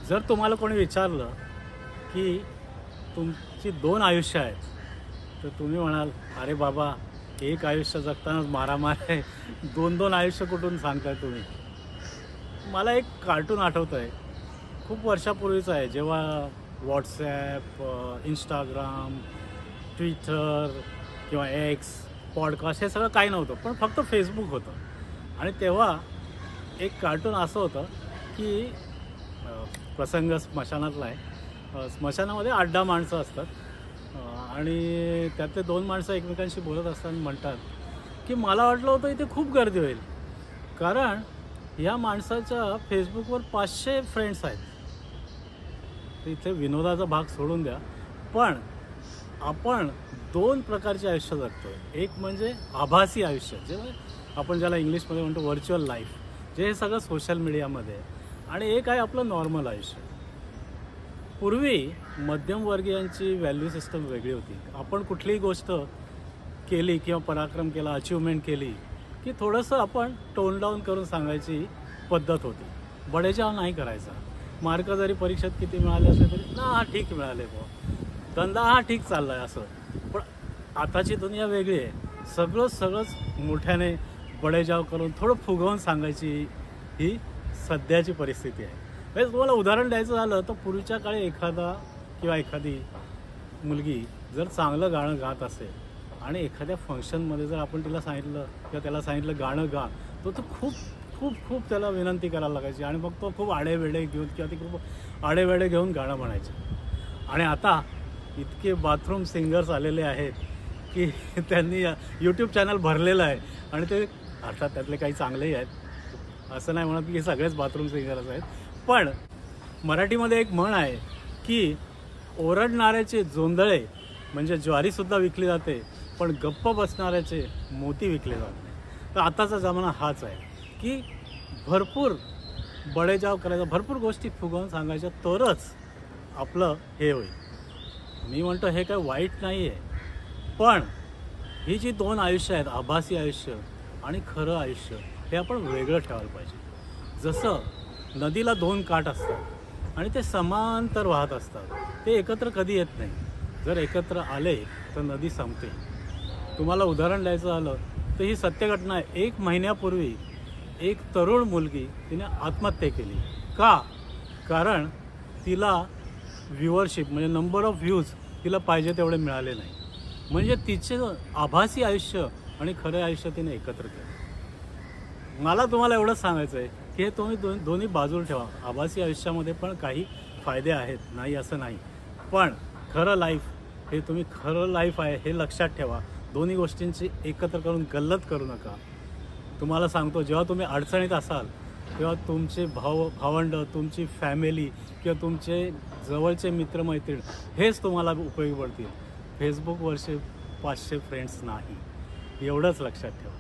जर तुम्हाला कोणी विचारलं की तुमची 2 आयुष्य आहेत, तर तुम्ही म्हणाल अरे बाबा, एक आयुष्य जगतानाच मारामार आहे, 2-2 आयुष्य कुठून सांगताय तुम्ही. मला एक कार्टून आठवतं आहे, खूप वर्षापूर्वीचं आहे, जेव्हा व्हॉट्सॲप, इंस्टाग्राम, ट्विटर किंवा एक्स, पॉडकास्ट हे सगळं काही नव्हतं, पण फक्त फेसबुक होतं. आणि तेव्हा एक कार्टून असं होतं की प्रसंग स्मशानातला आहे. स्मशानामध्ये 8-10 माणसं असतात आणि त्यातले 2 माणसं एकमेकांशी बोलत असताना म्हणतात की मला वाटलं होतं इथे खूप गर्दी होईल, कारण ह्या माणसाच्या फेसबुकवर 500 फ्रेंड्स आहेत. तर इथे विनोदाचा भाग सोडून द्या, पण आपण 2 प्रकारचे आयुष्य जगतो. एक म्हणजे आभासी आयुष्य, जे आपण ज्याला इंग्लिशमध्ये म्हणतो व्हर्च्युअल लाईफ, जे हे सगळं सोशल मीडियामध्ये आहे. आणि एक आहे आपलं नॉर्मल आयुष्य. पूर्वी मध्यमवर्गीयांची व्हॅल्यू सिस्टम वेगळी होती. आपण कुठलीही गोष्ट केली किंवा पराक्रम केला, अचिव्हमेंट केली की थोडंसं आपण टोन डाऊन करून सांगायची पद्धत होती. बडेजाव नाही करायचा. मार्क जरी परीक्षेत किती मिळाले असले तरी ना, हा ठीक मिळाले बुवा, धंदा हा ठीक चालला आहे असं. पण आताची दुनिया वेगळी आहे. सगळंच मोठ्याने बडेजाव करून थोडं फुगवून सांगायची ही सध्याची परिस्थिती आहे. म्हणजे तुम्हाला उदाहरण द्यायचं झालं तर पूर्वीच्या काळी एखादा किंवा एखादी मुलगी जर चांगलं गाणं गात असेल आणि एखाद्या फंक्शनमध्ये जर आपण तिला सांगितलं किंवा त्याला सांगितलं गाणं गा, तो खूप खूप खूप त्याला विनंती करायला लागायची आणि मग तो खूप आडेवेडे घेऊन किंवा ती खूप आडेवेडे घेऊन गाणं म्हणायचे. आणि आता इतके बाथरूम सिंगर्स आलेले आहेत की त्यांनी यूट्यूब चॅनल भरलेलं आहे. आणि ते अर्थात त्यातले काही चांगलेही आहेत, असं नाही म्हणत की सगळेच बाथरूम सिंगर्स आहेत. पण मराठीमध्ये एक म्हण आहे की ओरडणाऱ्याचे जोंधळे म्हणजे ज्वारीसुद्धा विकली जाते, पण गप्प बसणाऱ्याचे मोती विकले जात नाही. तर आताचा जमाना हाच आहे की भरपूर बडेजाव करायचा, भरपूर गोष्टी फुगवून सांगायच्या, तरच आपलं हे होईल. मी म्हणतो हे काय वाईट नाही आहे, पण ही जी 2 आयुष्य आहेत, आभासी आयुष्य आणि खरं आयुष्य, हे आपण वेगळं ठेवायला पाहिजे. जसं नदीला 2 काठ असतात आणि ते समांतर वाहत असतात, ते एकत्र कधी येत नाही. जर एकत्र आले तर नदी संपते. तुम्हाला उदाहरण द्यायचं झालं तर ही सत्य घटना आहे. 1 महिन्यापूर्वी एक तरुण मुलगी तिने आत्महत्या केली. का? कारण तिला व्ह्यूअरशिप म्हणजे नंबर ऑफ व्ह्यूज तिला पाहिजे तेवढे मिळाले नाही. म्हणजे तिचे आभासी आयुष्य आणि खरं आयुष्य तिने एकत्र केलं. मला तुम्हाला एवढंच सांगायचं आहे की हे तुम्ही दोन्ही बाजूला ठेवा. आभासी आयुष्यामध्ये पण काही फायदे आहेत, नाही असं नाही, पण खरं लाईफ हे तुम्ही खरं लाईफ आहे हे लक्षात ठेवा. दोन्ही गोष्टींची एकत्र करून गल्लत करू नका. तुम्हाला सांगतो, जेव्हा तुम्ही अडचणीत असाल तेव्हा तुमचे भावंड, तुमची फॅमिली किंवा तुमचे जवळचे मित्रमैत्रीण हेच तुम्हाला उपयोगी पडतील. फेसबुकवरचे 500 फ्रेंड्स नाही, एवढंच लक्षात ठेवा.